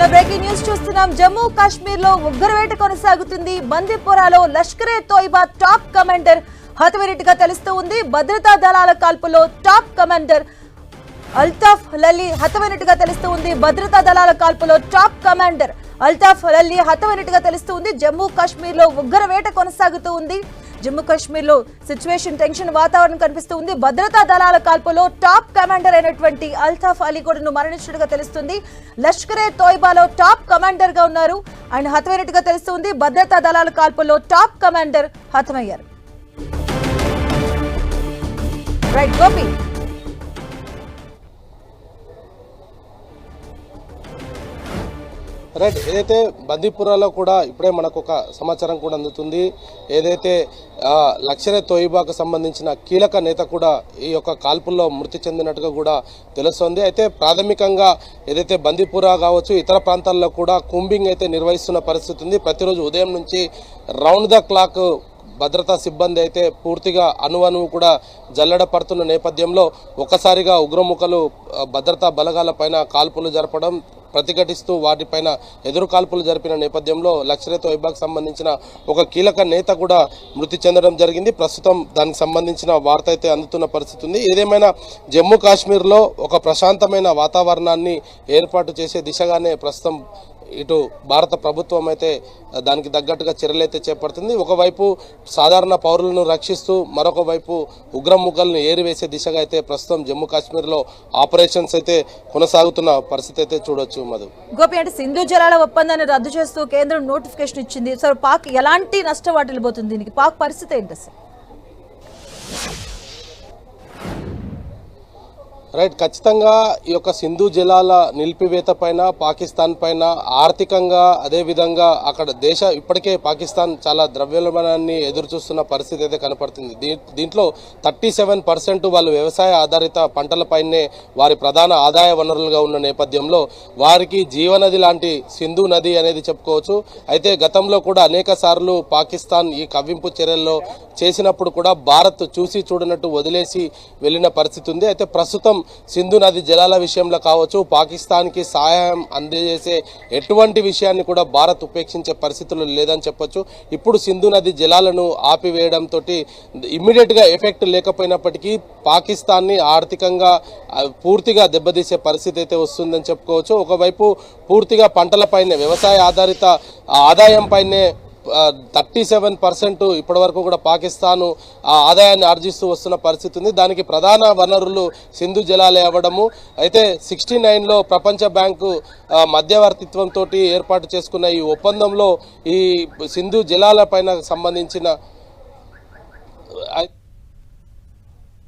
Breaking news చూస్తున్నాం. జమ్మూ కాశ్మీర్ లో ఉగ్రవేట కొనసాగుతుంది. బందీపురాలో లష్కరే తోయిబా టాప్ కమాండర్ హతమైనట్టుగా తెలుస్తూ ఉంది. భద్రతా దళాల కాల్పులో టాప్ కమాండర్ అల్తాఫ్ లల్లీ హతమైనట్టుగా తెలుస్తూ ఉంది. భద్రతా దళాల కాల్పులో టాప్ కమాండర్ అల్తాఫ్ లల్లీ హతమైనట్టుగా తెలుస్తూ ఉంది. జమ్మూ కాశ్మీర్ లో ఉగ్రవేట కొనసాగుతూ ఉంది. జమ్మూ కాశ్మీర్ లో సిచ్యువేషన్ టెన్షన్ వాతావరణం కనిపిస్తూ ఉంది. భద్రతా దళాల కాల్పులో టాప్ కమాండర్ అయినటువంటి అల్తాఫ్ అలీ కూడా మరణించినట్టుగా తెలుస్తుంది. లష్కరే తోయిబాలో టాప్ కమాండర్ గా ఉన్నారు. ఆయన హతమైనట్టుగా తెలుస్తుంది. భద్రతా దళాల కాల్పులో టాప్ కమాండర్ హతమయ్యారు. రైట్ గోపి. రైట్, ఏదైతే బందీపురాలో కూడా ఇప్పుడే మనకు ఒక సమాచారం కూడా అందుతుంది. ఏదైతే లష్కరే తోయిబాకు సంబంధించిన కీలక నేత కూడా ఈ యొక్క కాల్పుల్లో మృతి చెందినట్టుగా కూడా తెలుస్తోంది. అయితే ప్రాథమికంగా ఏదైతే బందీపురా కావచ్చు ఇతర ప్రాంతాల్లో కూడా కూంబింగ్ అయితే నిర్వహిస్తున్న పరిస్థితి ఉంది. ప్రతిరోజు ఉదయం నుంచి రౌండ్ ద క్లాక్ భద్రతా సిబ్బంది అయితే పూర్తిగా అణువణువు కూడా జల్లెడ పడుతున్న నేపథ్యంలో ఒక్కసారిగా ఉగ్రముఖలు భద్రతా బలగాల పైన కాల్పులు జరపడం, ప్రతిఘటిస్తూ వాటిపైన ఎదురు కాల్పులు జరిపిన నేపథ్యంలో లష్కరే తోయిబాకు సంబంధించిన ఒక కీలక నేత కూడా మృతి చెందడం జరిగింది. ప్రస్తుతం దానికి సంబంధించిన వార్త అయితే అందుతున్న పరిస్థితి ఉంది. ఏదేమైనా జమ్మూ కాశ్మీర్లో ఒక ప్రశాంతమైన వాతావరణాన్ని ఏర్పాటు చేసే దిశగానే ప్రస్తుతం ఇటు భారత ప్రభుత్వం అయితే దానికి తగ్గట్టుగా చర్యలైతే చేపడుతుంది. ఒకవైపు సాధారణ పౌరులను రక్షిస్తూ మరొక వైపు ఉగ్రముఖలను ఏరివేసే దిశగా అయితే ప్రస్తుతం జమ్మూ కాశ్మీర్లో ఆపరేషన్స్ అయితే కొనసాగుతున్న పరిస్థితి అయితే చూడొచ్చు. మధు గోపి, అంటే సింధు జలాల ఒప్పందాన్ని రద్దు చేస్తూ కేంద్రం నోటిఫికేషన్ ఇచ్చింది. సార్, పాక్ ఎలాంటి నష్టం వాటిల్లిపోతుంది? దీనికి పాక్ పరిస్థితి ఏంటి సార్? రైట్, ఖచ్చితంగా ఈ యొక్క సింధు జలాల నిలిపివేత పైన పాకిస్తాన్ పైన ఆర్థికంగా అదేవిధంగా అక్కడ ఇప్పటికే పాకిస్తాన్ చాలా ద్రవ్యోల్బణాన్ని ఎదురు చూస్తున్న పరిస్థితి అయితే కనపడుతుంది. దీంట్లో 37% వాళ్ళు వ్యవసాయ ఆధారిత పంటలపైనే వారి ప్రధాన ఆదాయ వనరులుగా ఉన్న నేపథ్యంలో వారికి జీవనది లాంటి సింధు నది అనేది చెప్పుకోవచ్చు. అయితే గతంలో కూడా అనేక సార్లు పాకిస్తాన్ ఈ కవ్వింపు చర్యల్లో చేసినప్పుడు కూడా భారత్ చూసి చూడనట్టు వదిలేసి వెళ్ళిన పరిస్థితి ఉంది. అయితే ప్రస్తుతం సింధు నది జలాల విషయంలో కావచ్చు పాకిస్తాన్కి సహాయం అందజేసే ఎటువంటి విషయాన్ని కూడా భారత్ ఉపేక్షించే పరిస్థితులు లేదని చెప్పొచ్చు. ఇప్పుడు సింధు నది జలాలను ఆపివేయడంతో ఇమ్మీడియట్గా ఎఫెక్ట్ లేకపోయినప్పటికీ పాకిస్తాన్ని ఆర్థికంగా పూర్తిగా దెబ్బతీసే పరిస్థితి అయితే వస్తుందని చెప్పుకోవచ్చు. ఒకవైపు పూర్తిగా పంటలపైనే వ్యవసాయ ఆధారిత ఆదాయం పైనే 37% ఇప్పటి వరకు కూడా పాకిస్తాను ఆదాయాన్ని ఆర్జిస్తూ వస్తున్న పరిస్థితి ఉంది. దానికి ప్రధాన వనరులు సింధు జలాలే అవ్వడము. అయితే 69లో ప్రపంచ బ్యాంకు మధ్యవర్తిత్వంతో ఏర్పాటు చేసుకున్న ఈ ఒప్పందంలో ఈ సింధు జలాల పైన సంబంధించిన